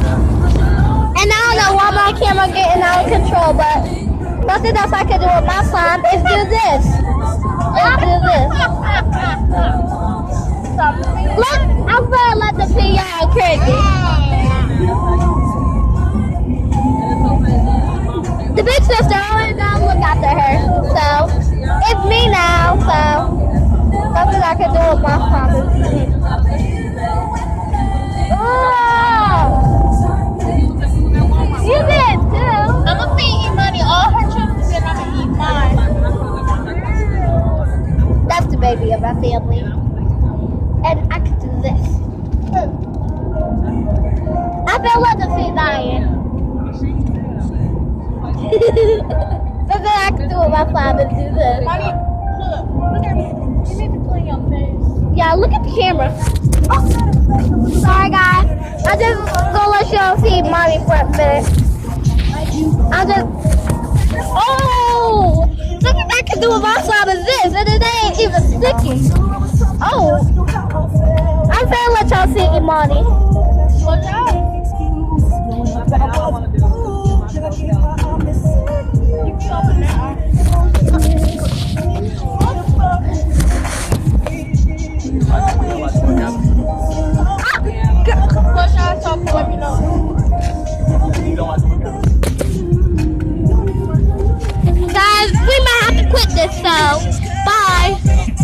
And I don't know why my camera getting out of control, but nothing else I can do with my slime is do this. Is do this. Look, I'm gonna let the see y'all crazy. The big sister always gotta look after her. So it's me now, so nothing I can do with my slime. Oh! You did too. I'm gonna feed you money. All her chips, and I'm gonna eat mine. That's the baby of our family. And I could do this. I feel like the sea dying. Something I could do with my father do this. Mommy, look at me. You need to clean your face. Yeah, look at the camera. Oh. Sorry guys. I just gonna let y'all see mommy for a minute. I just something I can do with my slime is this, and it ain't even sticky. Oh, I'm gonna let y'all see Imani. Watch out. You can open that. Push out, so let me know. Guys, we might have to quit this, so